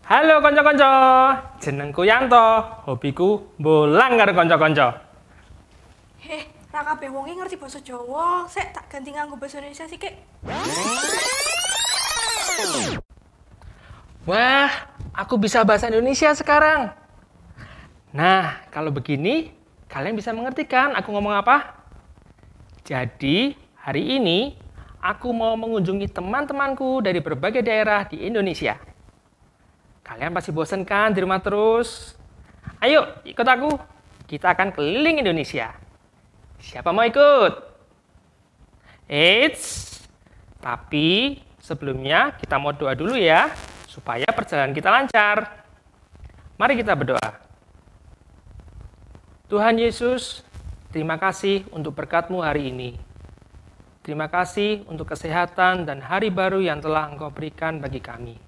Halo konco-konco, jenengku Yanto, hobiku bolang karo konco-konco. Ra kabeh wonge ngerti basa Jawa, sik tak ganti nganggo basa Indonesia sik. Wah, aku bisa bahasa Indonesia sekarang. Nah, kalau begini, kalian bisa mengerti kan aku ngomong apa? Jadi, hari ini aku mau mengunjungi teman-temanku dari berbagai daerah di Indonesia. Kalian pasti bosan kan di rumah terus? Ayo, ikut aku. Kita akan keliling Indonesia. Siapa mau ikut? Eits, tapi sebelumnya kita mau doa dulu ya, supaya perjalanan kita lancar. Mari kita berdoa. Tuhan Yesus, terima kasih untuk berkat-Mu hari ini. Terima kasih untuk kesehatan dan hari baru yang telah Engkau berikan bagi kami.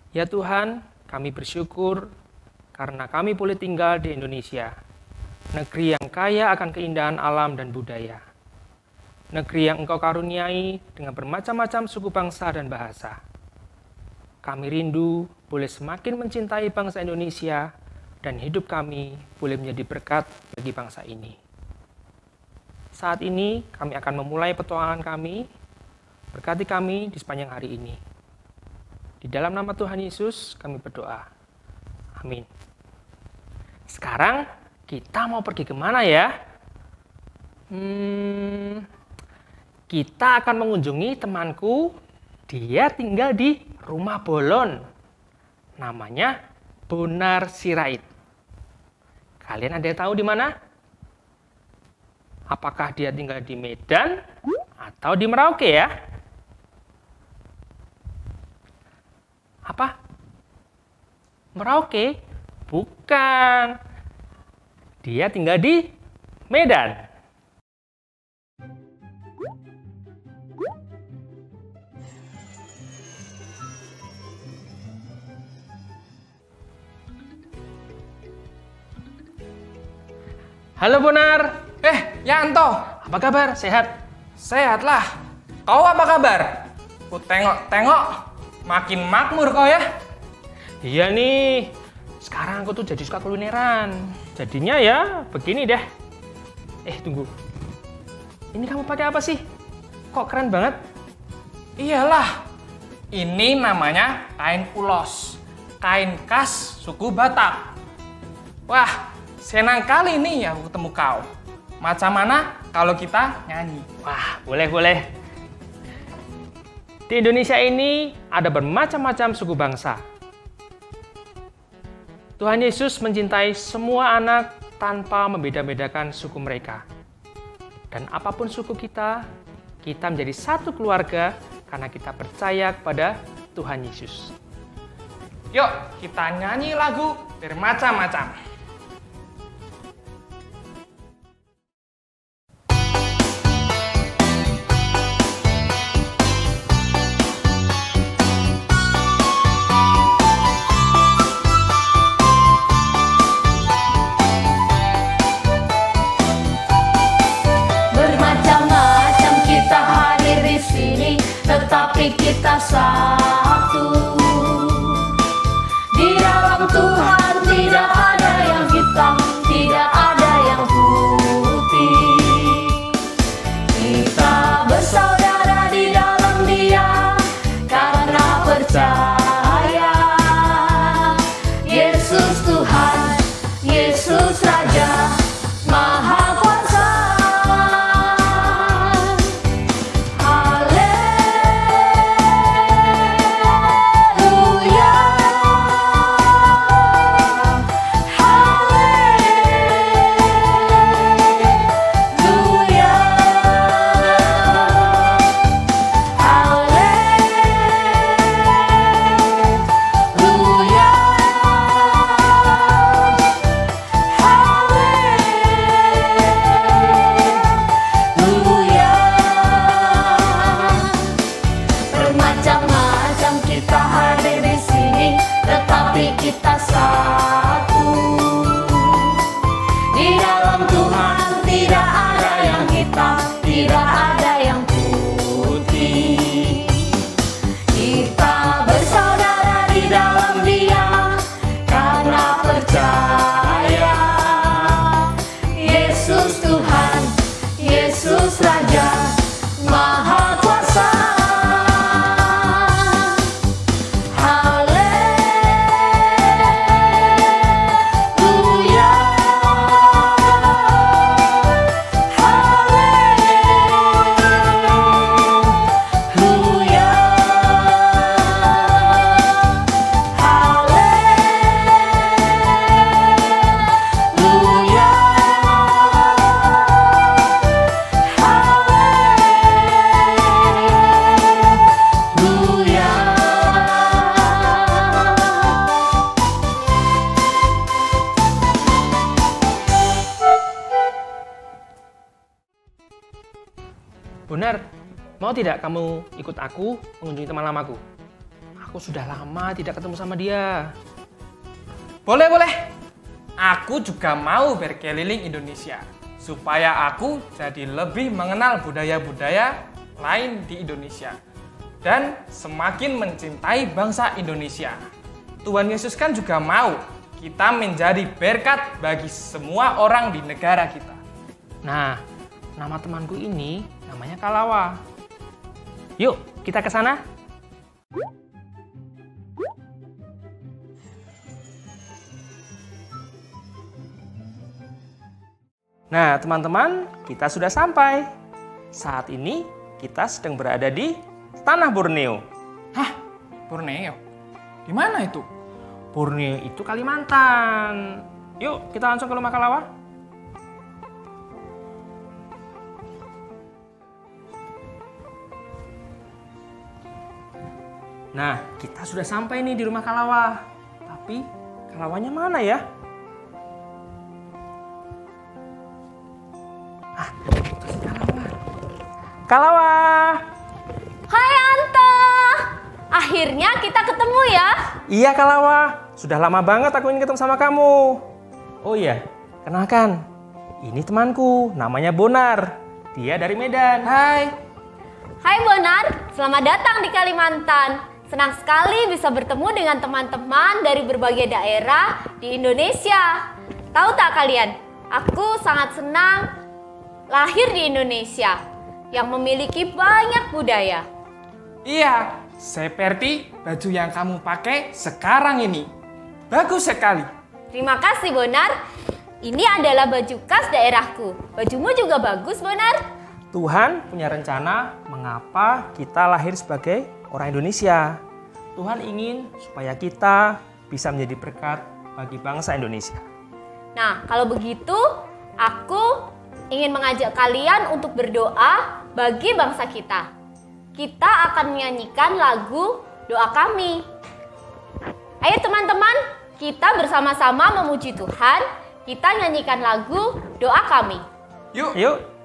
Ya Tuhan, kami bersyukur karena kami boleh tinggal di Indonesia, negeri yang kaya akan keindahan alam dan budaya. Negeri yang Engkau karuniai dengan bermacam-macam suku bangsa dan bahasa. Kami rindu boleh semakin mencintai bangsa Indonesia dan hidup kami boleh menjadi berkat bagi bangsa ini. Saat ini kami akan memulai petualangan kami, berkati kami di sepanjang hari ini. Di dalam nama Tuhan Yesus kami berdoa. Amin. Sekarang kita mau pergi kemana ya? Kita akan mengunjungi temanku. Dia tinggal di Rumah Bolon. Namanya Bonar Sirait. Kalian ada yang tahu di mana? Apakah dia tinggal di Medan atau di Merauke ya? Apa? Merauke? Bukan. Dia tinggal di Medan. Halo Bonar. Yanto, Apa kabar? Sehat? sehatlah. Kau apa kabar? Ku tengok-tengok, makin makmur kau ya. Iya nih. Sekarang aku tuh jadi suka kulineran. Jadinya ya begini deh. Tunggu. Ini kamu pakai apa sih? Kok keren banget? Iyalah, ini namanya kain ulos. Kain khas suku Batak. Wah, senang kali nih ya aku ketemu kau. Macam mana kalau kita nyanyi? Wah, boleh. Di Indonesia ini ada bermacam-macam suku bangsa. Tuhan Yesus mencintai semua anak tanpa membeda-bedakan suku mereka. Dan apapun suku kita menjadi satu keluarga karena kita percaya kepada Tuhan Yesus. Yuk, kita nyanyi lagu bermacam-macam. Tetapi kita satu, percaya. Yesus Tuhan, Yesus Raja, Maha Kuasa. Haleluya, haleluya, haleluya, haleluya. Bermacam-macam kita hadir di sini, tetapi kita satu. Di dalam Tuhan tidak ada yang hitam, tidak ada yang putih. Kita bersaudara di dalam Dia karena percaya. Yesus Tuhan, Yesus Raja, Maha Kuasa. Haleluya, haleluya, haleluya, Bonar, mau tidak kamu ikut aku mengunjungi teman lamaku? Aku sudah lama tidak ketemu sama dia. Boleh, boleh. Aku juga mau berkeliling Indonesia supaya aku jadi lebih mengenal budaya-budaya lain di Indonesia dan semakin mencintai bangsa Indonesia. Tuhan Yesus kan juga mau kita menjadi berkat bagi semua orang di negara kita. Nah, nama temanku ini namanya Kalawa. Yuk, kita ke sana. Nah, teman-teman, kita sudah sampai. Saat ini kita sedang berada di tanah Borneo. Hah? Borneo? Di mana itu? Borneo itu Kalimantan. Yuk, kita langsung ke rumah Kalawa. Nah, kita sudah sampai nih di rumah Kalawa. Tapi, Kalawanya mana ya? Ah, itu si Kalawa. Kalawa! Hai Anta, akhirnya kita ketemu ya. Iya Kalawa, sudah lama banget aku ingin ketemu sama kamu. Oh iya, kenalkan. Ini temanku, namanya Bonar. Dia dari Medan. Hai. Hai Bonar, selamat datang di Kalimantan. Senang sekali bisa bertemu dengan teman-teman dari berbagai daerah di Indonesia. Tahu tak kalian, aku sangat senang lahir di Indonesia yang memiliki banyak budaya. Iya, seperti baju yang kamu pakai sekarang ini. Bagus sekali. Terima kasih Bonar. Ini adalah baju khas daerahku. Bajumu juga bagus Bonar. Tuhan punya rencana mengapa kita lahir sebagai orang Indonesia. Tuhan ingin supaya kita bisa menjadi berkat bagi bangsa Indonesia. Nah, kalau begitu, aku ingin mengajak kalian untuk berdoa bagi bangsa kita. Kita akan menyanyikan lagu doa kami. Ayo teman-teman, kita bersama-sama memuji Tuhan. Kita nyanyikan lagu doa kami. Yuk. Yuk.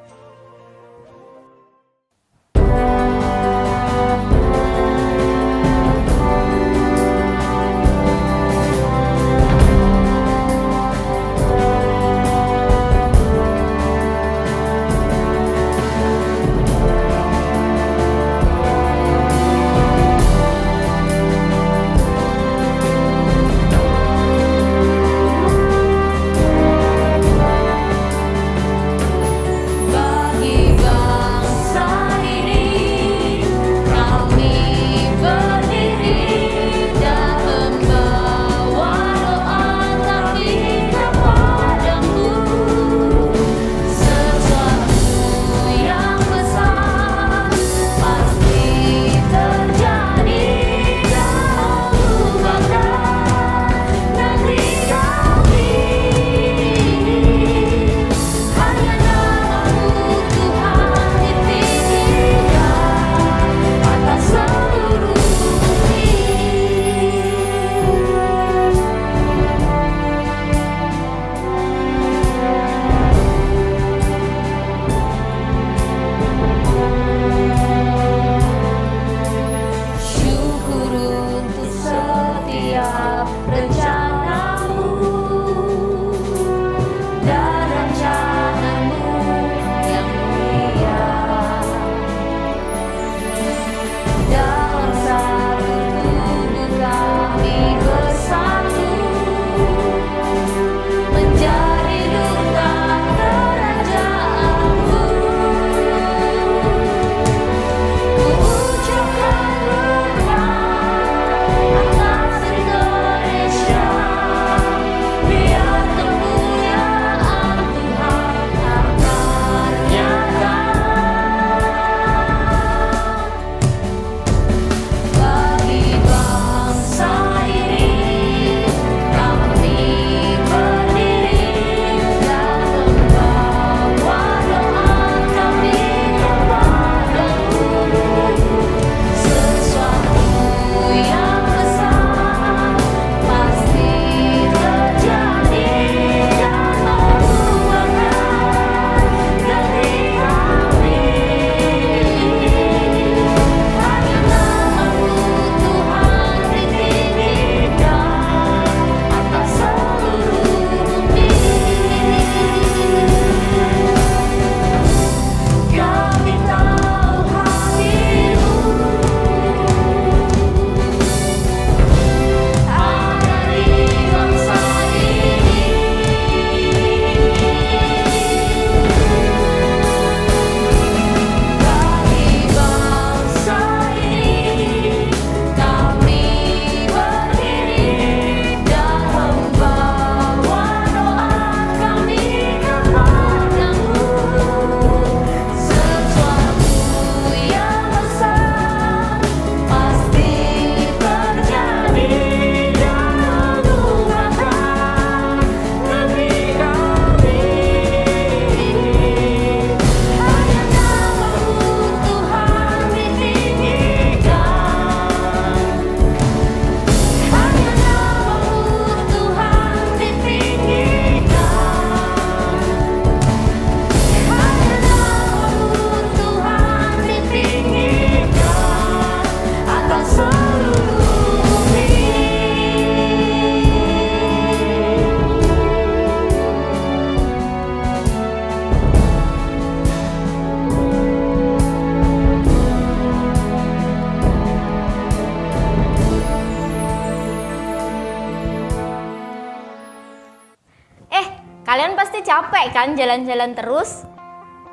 kalian pasti capek kan jalan-jalan terus?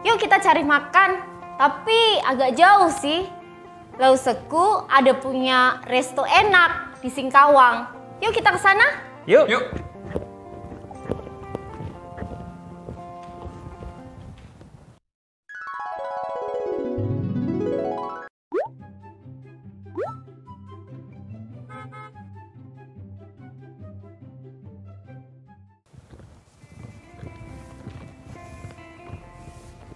Yuk kita cari makan, tapi agak jauh sih. Lauseku ada punya resto enak di Singkawang. Yuk kita ke sana. Yuk. Yuk.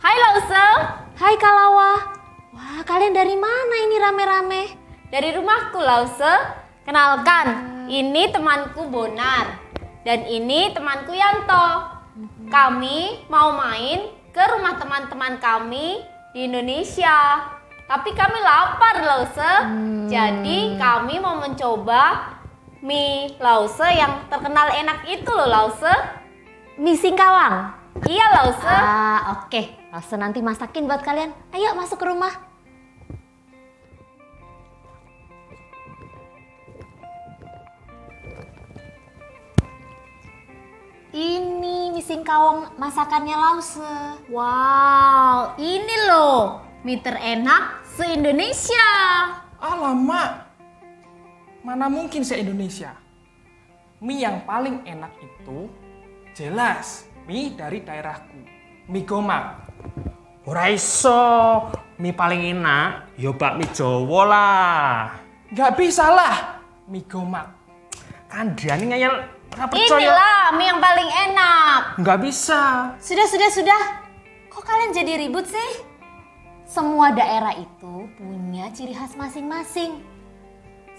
Hai Lause. Hai Kalawa. Wah, kalian dari mana ini rame-rame? Dari rumahku Lause. Kenalkan, ini temanku Bonar. Dan ini temanku Yanto. Kami mau main ke rumah teman-teman kami di Indonesia. Tapi kami lapar Lause. Jadi kami mau mencoba mie Lause yang terkenal enak itu loh Lause. Mie Singkawang. Iya Lause. Oke. Lause nanti masakin buat kalian. Ayo masuk ke rumah. Ini mie Singkawang masakannya Lause. Wow, ini loh mie terenak se-Indonesia. Alamak. Mana mungkin se-Indonesia? Mie yang paling enak itu jelas mie dari daerahku. Mie Gomak. Ora iso, mie paling enak ya bakmi Jawa lah. Nggak bisa lah, mie Gomak. Kandhane ngeyel ora percaya. Inilah mie yang paling enak. Nggak bisa. Sudah. Kok kalian jadi ribut sih? Semua daerah itu punya ciri khas masing-masing.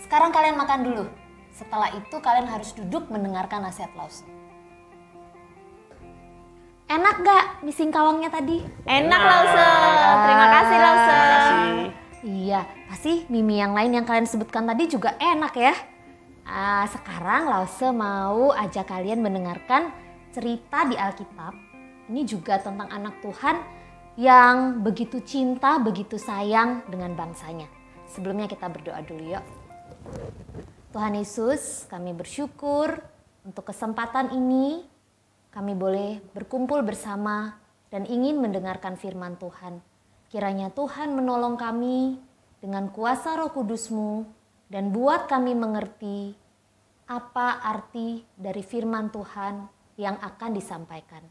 Sekarang kalian makan dulu. Setelah itu kalian harus duduk mendengarkan nasihat Lause. Enak gak mie Singkawangnya tadi? Enak Lause. Terima kasih Lause. Terima kasih. Iya, pasti mie yang lain yang kalian sebutkan tadi juga enak ya. Sekarang Lause mau ajak kalian mendengarkan cerita di Alkitab. Ini juga tentang anak Tuhan yang begitu cinta, begitu sayang dengan bangsanya. Sebelumnya kita berdoa dulu yuk. Tuhan Yesus, kami bersyukur untuk kesempatan ini. Kami boleh berkumpul bersama dan ingin mendengarkan firman Tuhan. Kiranya Tuhan menolong kami dengan kuasa Roh Kudus-Mu dan buat kami mengerti apa arti dari firman Tuhan yang akan disampaikan.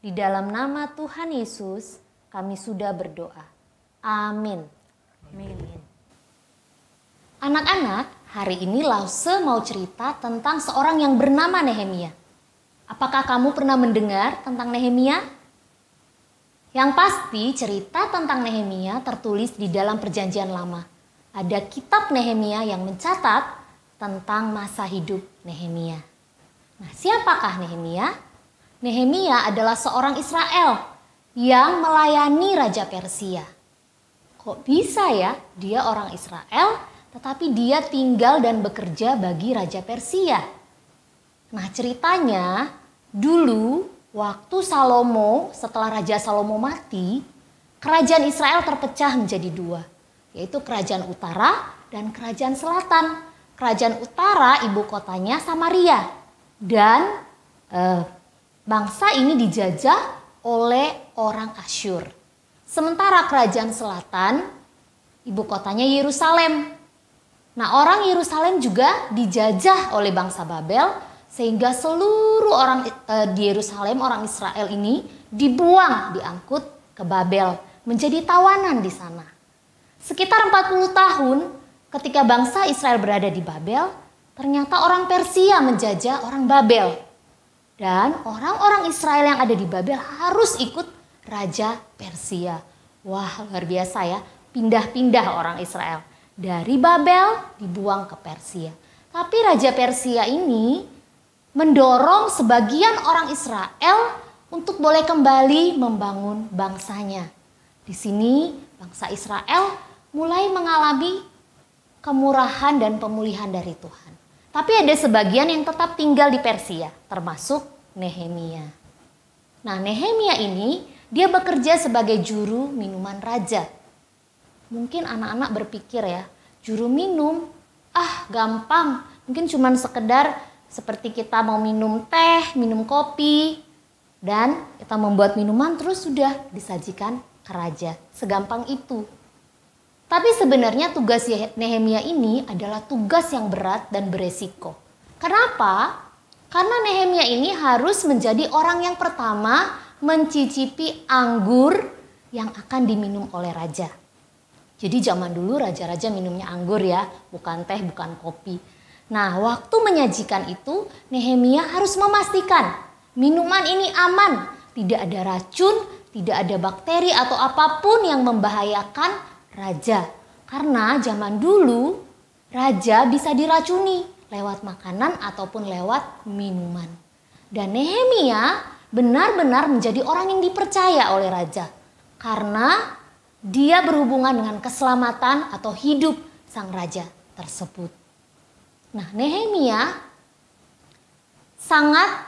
Di dalam nama Tuhan Yesus kami sudah berdoa. Amin. Anak-anak, hari ini Lause mau cerita tentang seorang yang bernama Nehemia. Apakah kamu pernah mendengar tentang Nehemia? Yang pasti cerita tentang Nehemia tertulis di dalam Perjanjian Lama. Ada kitab Nehemia yang mencatat tentang masa hidup Nehemia. Nah, siapakah Nehemia? Nehemia adalah seorang Israel yang melayani Raja Persia. Kok bisa ya dia orang Israel tetapi dia tinggal dan bekerja bagi Raja Persia? Nah ceritanya dulu waktu Salomo, setelah Raja Salomo mati, kerajaan Israel terpecah menjadi dua. Yaitu kerajaan utara dan kerajaan selatan. Kerajaan utara ibu kotanya Samaria. Dan bangsa ini dijajah oleh orang Asyur. Sementara kerajaan selatan ibu kotanya Yerusalem. Nah orang Yerusalem juga dijajah oleh bangsa Babel. Sehingga seluruh orang di Yerusalem, orang Israel ini dibuang, diangkut ke Babel, menjadi tawanan di sana. Sekitar 40 tahun ketika bangsa Israel berada di Babel, ternyata orang Persia menjajah orang Babel. Dan orang-orang Israel yang ada di Babel harus ikut Raja Persia. Wah luar biasa ya, pindah-pindah orang Israel. Dari Babel dibuang ke Persia. Tapi Raja Persia ini mendorong sebagian orang Israel untuk boleh kembali membangun bangsanya. Di sini bangsa Israel mulai mengalami kemurahan dan pemulihan dari Tuhan. Tapi ada sebagian yang tetap tinggal di Persia, termasuk Nehemia. Nah Nehemia ini dia bekerja sebagai juru minuman raja. Mungkin anak-anak berpikir ya, juru minum, gampang. Mungkin cuman sekedar seperti kita mau minum teh, minum kopi. Dan kita membuat minuman terus sudah disajikan ke raja. Segampang itu. Tapi sebenarnya tugas Nehemia ini adalah tugas yang berat dan beresiko. Kenapa? Karena Nehemia ini harus menjadi orang yang pertama mencicipi anggur yang akan diminum oleh raja. Jadi zaman dulu raja-raja minumnya anggur ya, bukan teh, bukan kopi. Nah, waktu menyajikan itu Nehemia harus memastikan minuman ini aman, tidak ada racun, tidak ada bakteri atau apapun yang membahayakan raja. Karena zaman dulu raja bisa diracuni lewat makanan ataupun lewat minuman. Dan Nehemia benar-benar menjadi orang yang dipercaya oleh raja. Karena dia berhubungan dengan keselamatan atau hidup sang raja tersebut. Nah, Nehemia sangat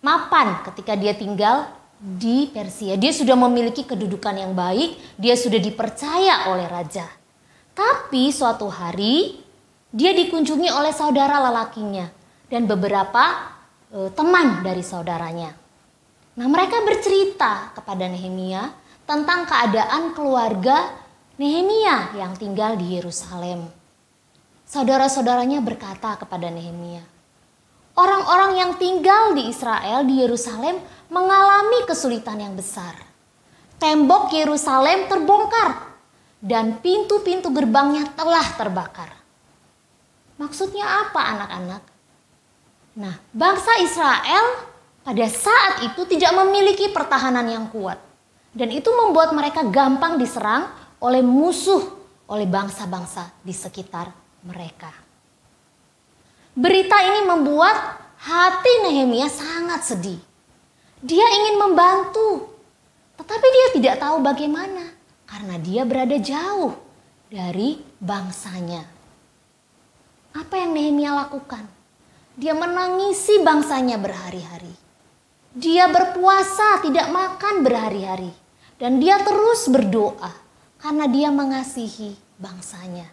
mapan ketika dia tinggal di Persia. Dia sudah memiliki kedudukan yang baik, dia sudah dipercaya oleh raja. Tapi suatu hari dia dikunjungi oleh saudara lelakinya dan beberapa teman dari saudaranya. Nah, mereka bercerita kepada Nehemia tentang keadaan keluarga Nehemia yang tinggal di Yerusalem. Saudara-saudaranya berkata kepada Nehemia, orang-orang yang tinggal di Israel, di Yerusalem, mengalami kesulitan yang besar. Tembok Yerusalem terbongkar dan pintu-pintu gerbangnya telah terbakar. Maksudnya apa, anak-anak? Nah, bangsa Israel pada saat itu tidak memiliki pertahanan yang kuat. Dan itu membuat mereka gampang diserang oleh musuh, oleh bangsa-bangsa di sekitar mereka. Berita ini membuat hati Nehemia sangat sedih. Dia ingin membantu, tetapi dia tidak tahu bagaimana karena dia berada jauh dari bangsanya. Apa yang Nehemia lakukan? Dia menangisi bangsanya berhari-hari. Dia berpuasa, tidak makan berhari-hari. Dan dia terus berdoa karena dia mengasihi bangsanya.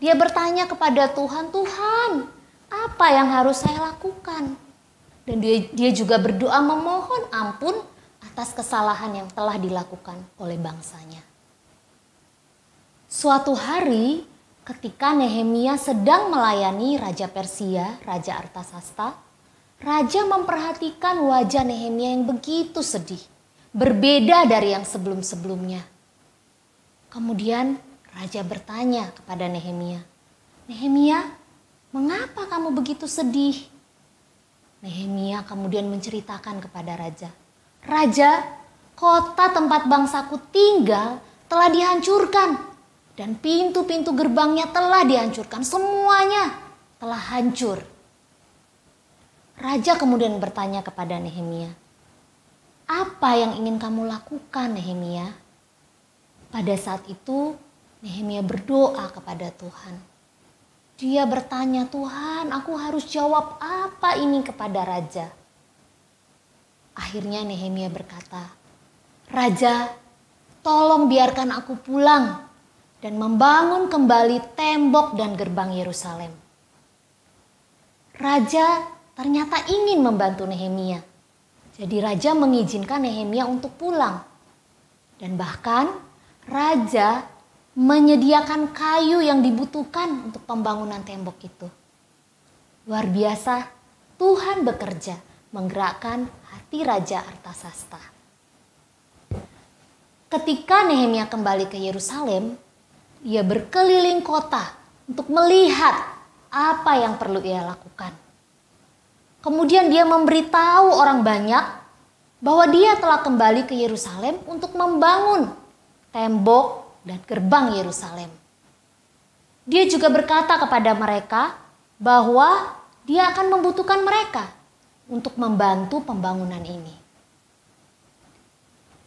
Dia bertanya kepada Tuhan, Tuhan, apa yang harus saya lakukan? Dan dia juga berdoa memohon ampun atas kesalahan yang telah dilakukan oleh bangsanya. Suatu hari ketika Nehemia sedang melayani Raja Persia, Raja Artasasta, Raja memperhatikan wajah Nehemia yang begitu sedih, berbeda dari yang sebelum-sebelumnya. Kemudian Raja bertanya kepada Nehemia, Nehemia, mengapa kamu begitu sedih? Nehemia kemudian menceritakan kepada Raja, Raja, kota tempat bangsaku tinggal telah dihancurkan dan pintu-pintu gerbangnya telah dihancurkan, semuanya telah hancur. Raja kemudian bertanya kepada Nehemia, apa yang ingin kamu lakukan, Nehemia? Pada saat itu Nehemia berdoa kepada Tuhan. Dia bertanya, Tuhan, aku harus jawab apa ini kepada Raja? Akhirnya Nehemia berkata, Raja, tolong biarkan aku pulang dan membangun kembali tembok dan gerbang Yerusalem. Raja ternyata ingin membantu Nehemia. Jadi Raja mengizinkan Nehemia untuk pulang. Dan bahkan Raja menyediakan kayu yang dibutuhkan untuk pembangunan tembok itu. Luar biasa, Tuhan bekerja menggerakkan hati Raja Artasasta. Ketika Nehemia kembali ke Yerusalem, ia berkeliling kota untuk melihat apa yang perlu ia lakukan. Kemudian dia memberitahu orang banyak bahwa dia telah kembali ke Yerusalem untuk membangun tembok dan gerbang Yerusalem. Dia juga berkata kepada mereka bahwa dia akan membutuhkan mereka untuk membantu pembangunan ini.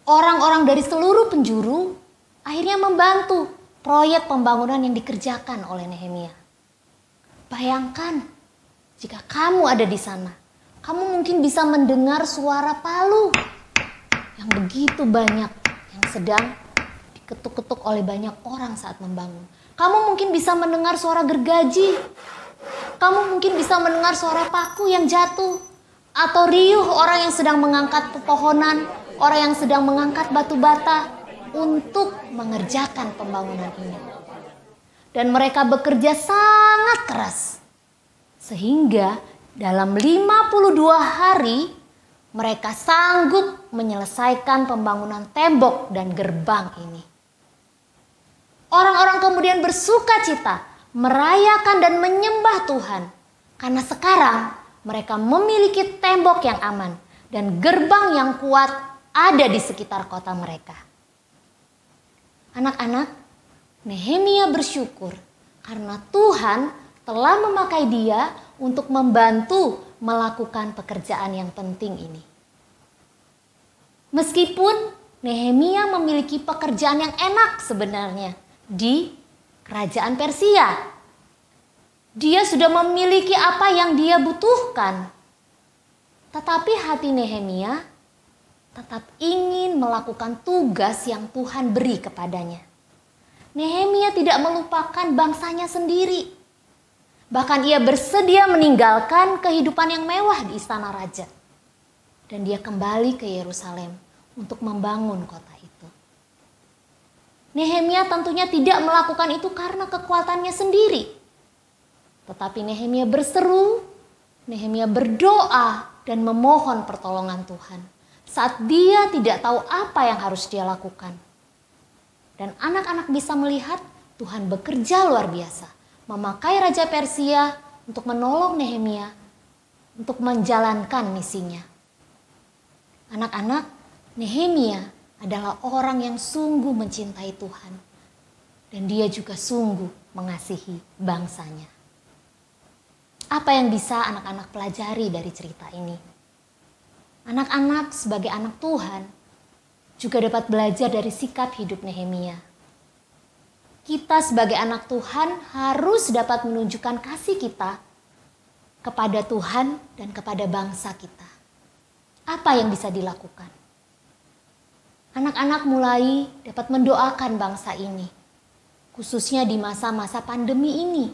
Orang-orang dari seluruh penjuru akhirnya membantu proyek pembangunan yang dikerjakan oleh Nehemia. Bayangkan jika kamu ada di sana, kamu mungkin bisa mendengar suara palu yang begitu banyak yang sedang diketuk-ketuk oleh banyak orang saat membangun. Kamu mungkin bisa mendengar suara gergaji. Kamu mungkin bisa mendengar suara paku yang jatuh. atau riuh orang yang sedang mengangkat pepohonan, orang yang sedang mengangkat batu bata untuk mengerjakan pembangunan ini. Dan mereka bekerja sangat keras. Sehingga dalam 52 hari mereka sanggup menyelesaikan pembangunan tembok dan gerbang ini. Orang-orang kemudian bersuka cita, merayakan dan menyembah Tuhan. Karena sekarang mereka memiliki tembok yang aman dan gerbang yang kuat ada di sekitar kota mereka. Anak-anak, Nehemia bersyukur karena Tuhan telah memakai dia untuk membantu melakukan pekerjaan yang penting ini. Meskipun Nehemia memiliki pekerjaan yang enak sebenarnya di kerajaan Persia. Dia sudah memiliki apa yang dia butuhkan. Tetapi hati Nehemia tetap ingin melakukan tugas yang Tuhan beri kepadanya. Nehemia tidak melupakan bangsanya sendiri. Bahkan ia bersedia meninggalkan kehidupan yang mewah di istana raja. Dan dia kembali ke Yerusalem untuk membangun kota itu. Nehemia tentunya tidak melakukan itu karena kekuatannya sendiri. Tetapi Nehemia berseru, Nehemia berdoa dan memohon pertolongan Tuhan. Saat dia tidak tahu apa yang harus dia lakukan. Dan anak-anak bisa melihat Tuhan bekerja luar biasa. Memakai Raja Persia untuk menolong Nehemia untuk menjalankan misinya. Anak-anak, Nehemia adalah orang yang sungguh mencintai Tuhan. Dan dia juga sungguh mengasihi bangsanya. Apa yang bisa anak-anak pelajari dari cerita ini? Anak-anak sebagai anak Tuhan juga dapat belajar dari sikap hidup Nehemia. Kita sebagai anak Tuhan harus dapat menunjukkan kasih kita kepada Tuhan dan kepada bangsa kita. Apa yang bisa dilakukan? Anak-anak mulai dapat mendoakan bangsa ini, khususnya di masa-masa pandemi ini,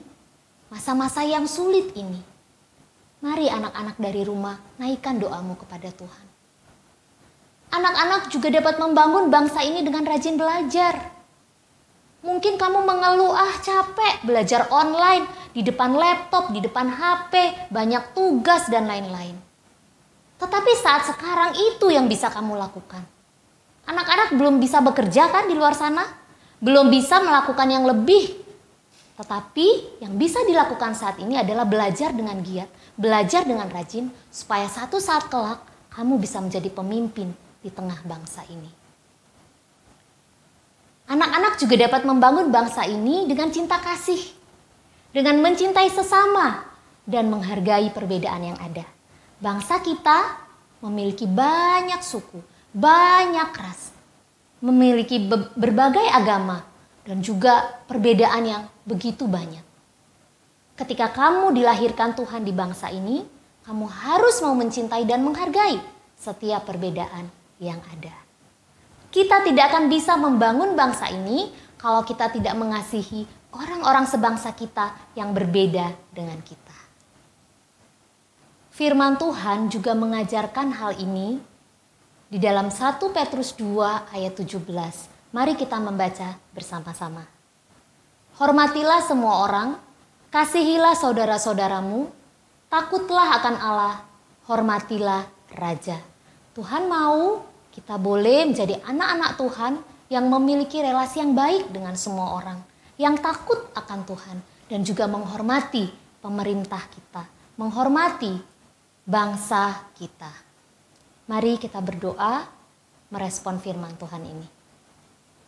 masa-masa yang sulit ini. Mari anak-anak dari rumah naikkan doamu kepada Tuhan. Anak-anak juga dapat membangun bangsa ini dengan rajin belajar. Mungkin kamu mengeluh, capek belajar online, di depan laptop, di depan HP, banyak tugas dan lain-lain. Tetapi saat sekarang itu yang bisa kamu lakukan. Anak-anak belum bisa bekerja kan di luar sana? Belum bisa melakukan yang lebih. Tetapi yang bisa dilakukan saat ini adalah belajar dengan giat, belajar dengan rajin, supaya satu saat kelak kamu bisa menjadi pemimpin di tengah bangsa ini. Anak-anak juga dapat membangun bangsa ini dengan cinta kasih, dengan mencintai sesama dan menghargai perbedaan yang ada. Bangsa kita memiliki banyak suku, banyak ras, memiliki berbagai agama dan juga perbedaan yang begitu banyak. Ketika kamu dilahirkan Tuhan di bangsa ini, kamu harus mau mencintai dan menghargai setiap perbedaan yang ada. Kita tidak akan bisa membangun bangsa ini kalau kita tidak mengasihi orang-orang sebangsa kita yang berbeda dengan kita. Firman Tuhan juga mengajarkan hal ini di dalam 1 Petrus 2 ayat 17. Mari kita membaca bersama-sama. Hormatilah semua orang, kasihilah saudara-saudaramu, takutlah akan Allah, hormatilah Raja. Tuhan mau kita boleh menjadi anak-anak Tuhan yang memiliki relasi yang baik dengan semua orang, yang takut akan Tuhan dan juga menghormati pemerintah kita, menghormati bangsa kita. Mari kita berdoa merespon firman Tuhan ini.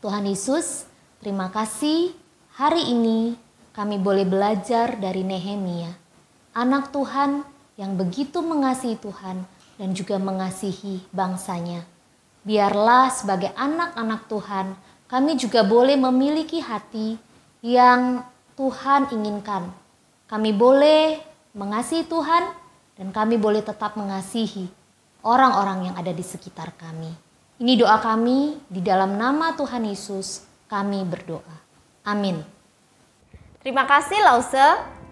Tuhan Yesus, terima kasih hari ini kami boleh belajar dari Nehemia, anak Tuhan yang begitu mengasihi Tuhan dan juga mengasihi bangsanya. Biarlah sebagai anak-anak Tuhan, kami juga boleh memiliki hati yang Tuhan inginkan. Kami boleh mengasihi Tuhan dan kami boleh tetap mengasihi orang-orang yang ada di sekitar kami. Ini doa kami, di dalam nama Tuhan Yesus kami berdoa. Amin. Terima kasih Lause.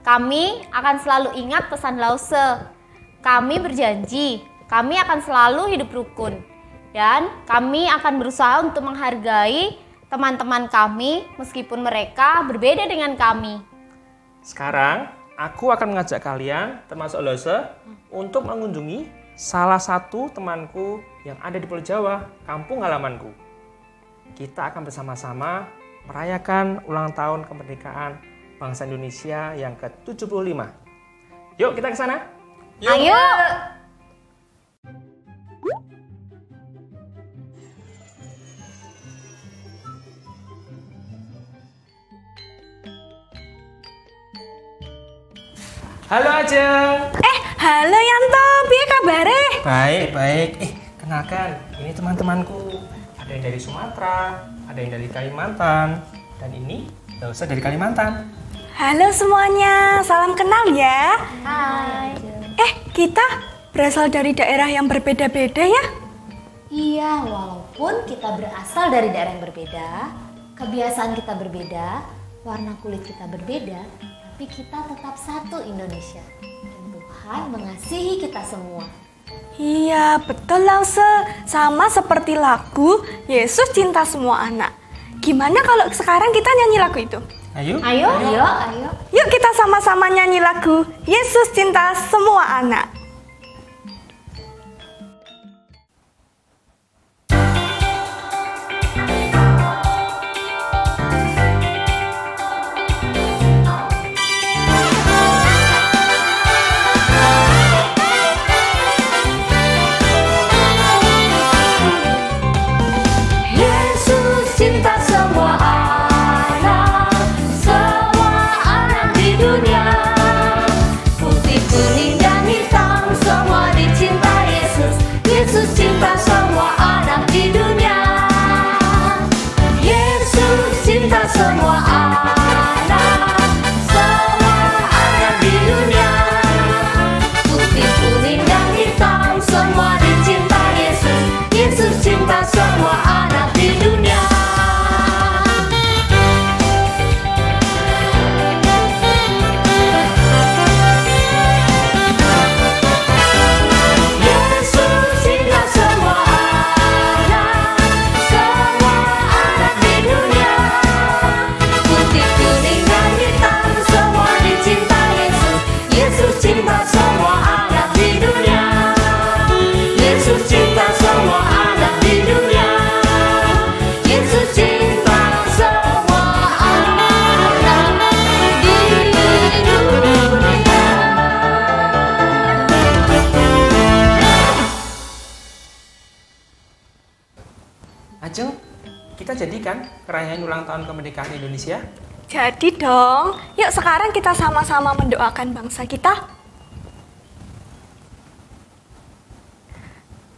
Kami akan selalu ingat pesan Lause. Kami berjanji, kami akan selalu hidup rukun. Dan kami akan berusaha untuk menghargai teman-teman kami meskipun mereka berbeda dengan kami. Sekarang, aku akan mengajak kalian, termasuk Lose, untuk mengunjungi salah satu temanku yang ada di Pulau Jawa, kampung halamanku. Kita akan bersama-sama merayakan ulang tahun kemerdekaan bangsa Indonesia yang ke-75. Yuk kita ke sana. Ayo! Halo Ajeng. Halo Yanto, piye kabare? Baik. Kenalkan, ini teman-temanku. Ada yang dari Sumatera, ada yang dari Kalimantan, dan ini Lose dari Kalimantan. Halo semuanya, salam kenal ya. Hai. Kita berasal dari daerah yang berbeda-beda ya? Iya, walaupun kita berasal dari daerah yang berbeda, kebiasaan kita berbeda, warna kulit kita berbeda, tapi kita tetap satu Indonesia. Dan Tuhan mengasihi kita semua. Iya, betul Lause. Sama seperti lagu Yesus Cinta Semua Anak. Gimana kalau sekarang kita nyanyi lagu itu? Ayo. Ayo. Yuk kita sama-sama nyanyi lagu Yesus Cinta Semua Anak. Ajeng, kita jadikan perayaan ulang tahun kemerdekaan Indonesia. Jadi dong, yuk sekarang kita sama-sama mendoakan bangsa kita.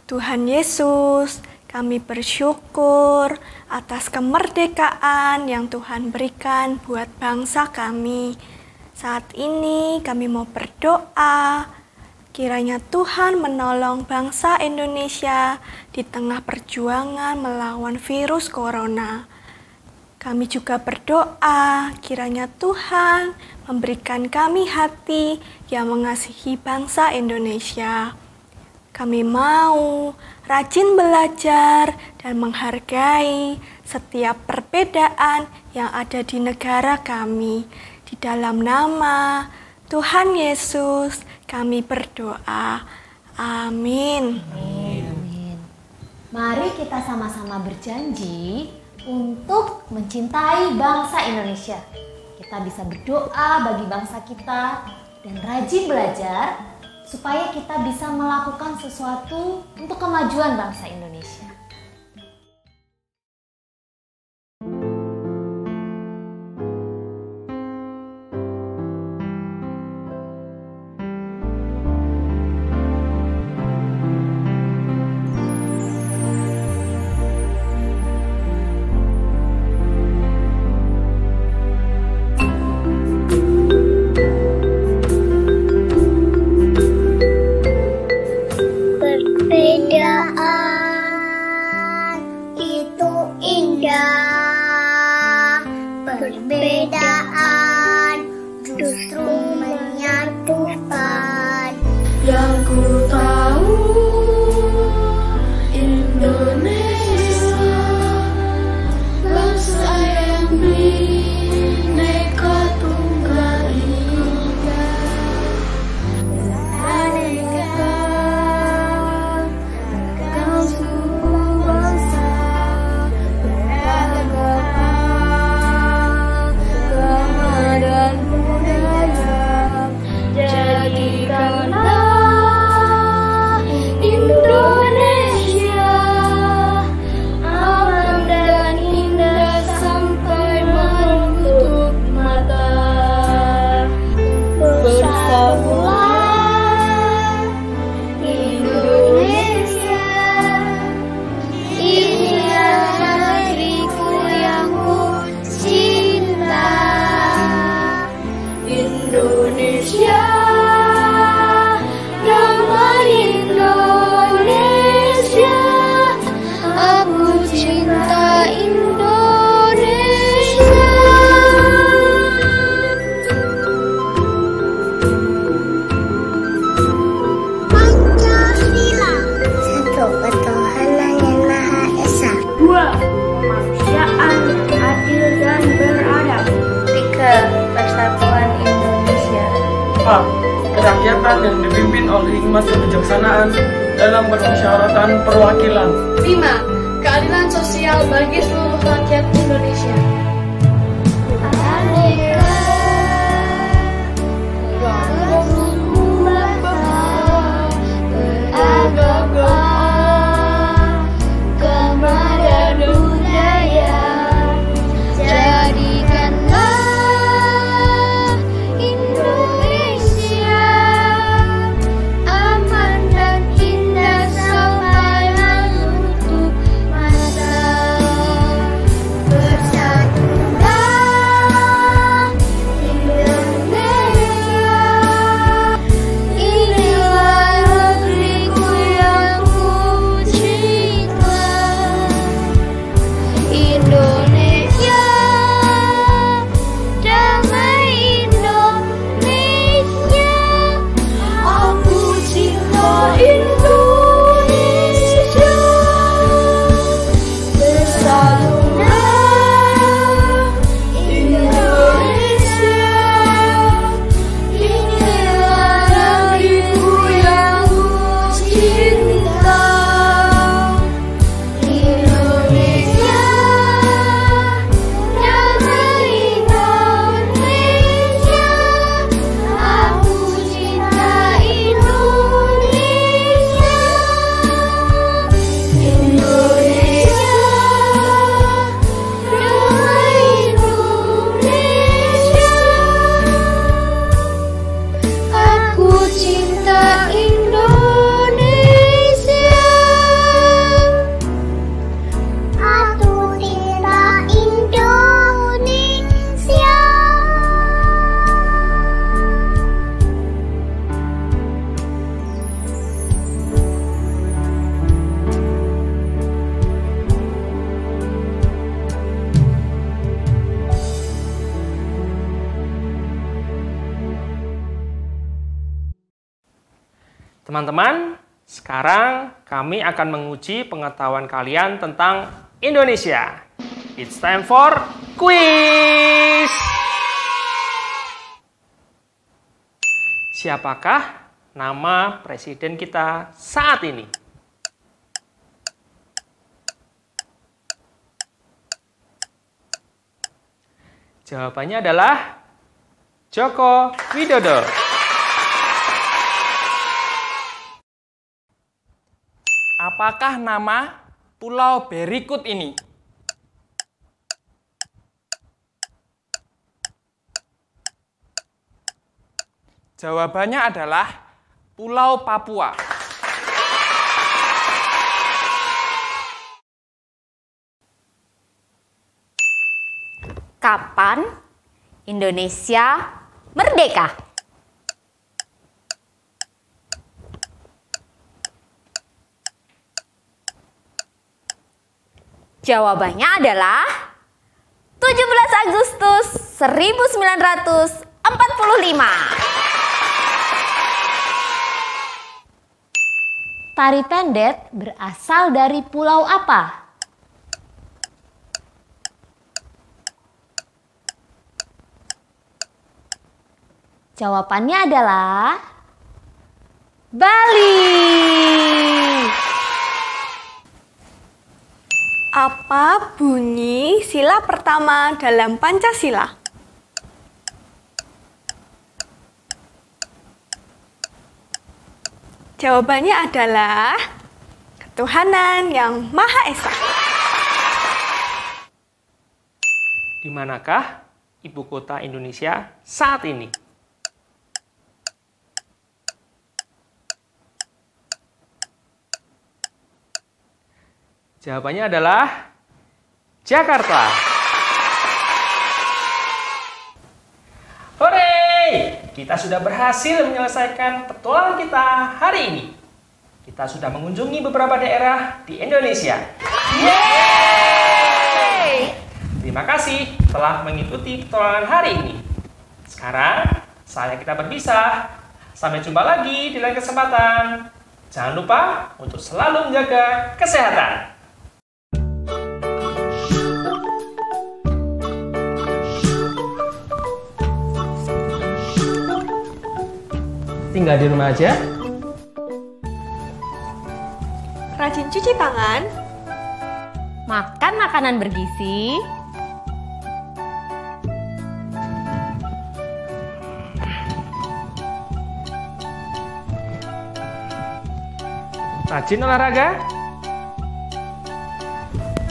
Tuhan Yesus, kami bersyukur atas kemerdekaan yang Tuhan berikan buat bangsa kami. Saat ini kami mau berdoa, kiranya Tuhan menolong bangsa Indonesia di tengah perjuangan melawan virus corona. Kami juga berdoa, kiranya Tuhan memberikan kami hati yang mengasihi bangsa Indonesia. Kami mau rajin belajar dan menghargai setiap perbedaan yang ada di negara kami. Di dalam nama Tuhan Yesus, kami berdoa. Amin. Mari kita sama-sama berjanji untuk mencintai bangsa Indonesia. Kita bisa berdoa bagi bangsa kita dan rajin belajar supaya kita bisa melakukan sesuatu untuk kemajuan bangsa Indonesia. Perbedaan itu indah, perbedaan justru menyatukan. yang ku tahu Indonesia, bangsa yang bineka tunggal ika, aneka ragam suku bangsa, beragama agama dan budaya, jadikanlah Indonesia aman dan indah sampai menutup mata. Bersatulah Indonesia, inilah negeriku yang ku cinta. Indonesia, damai Indonesia, aku cinta Indonesia. Pancasila, satu ketuhanan yang Maha Esa. 2. Kemanusiaan adil dan beradab. 3. Persatuan Indonesia. 4. Kerakyatan yang dipimpin oleh hikmat kebijaksanaan dalam permusyawaratan perwakilan. 5. Keadilan sosial bagi seluruh rakyat Indonesia. Aman dan indah sampai menutup masa. Teman-teman, sekarang kami akan menguji pengetahuan kalian tentang Indonesia. It's time for quiz! Siapakah nama presiden kita saat ini? Jawabannya adalah Joko Widodo. Apakah nama pulau berikut ini? Jawabannya adalah Pulau Papua. Kapan Indonesia merdeka? Jawabannya adalah 17 Agustus 1945. Tari pendet berasal dari pulau apa? Jawabannya adalah Bali. Apa bunyi sila pertama dalam Pancasila? Jawabannya adalah ketuhanan yang Maha Esa. Di manakah ibu kota Indonesia saat ini? Jawabannya adalah Jakarta. Hore! Kita sudah berhasil menyelesaikan petualangan kita hari ini. Kita sudah mengunjungi beberapa daerah di Indonesia. Yeay! Terima kasih telah mengikuti petualangan hari ini. Sekarang, saatnya kita berpisah. Sampai jumpa lagi di lain kesempatan. Jangan lupa untuk selalu menjaga kesehatan. Tinggal di rumah aja. Rajin cuci tangan. Makan makanan bergizi. Rajin olahraga.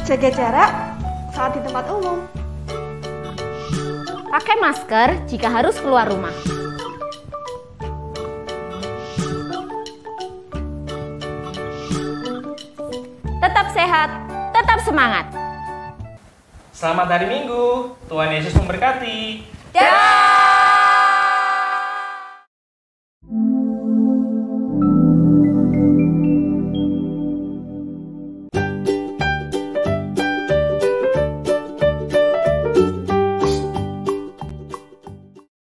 Jaga jarak saat di tempat umum. Pakai masker jika harus keluar rumah. Tetap sehat, tetap semangat. Selamat hari Minggu. Tuhan Yesus memberkati. Dah.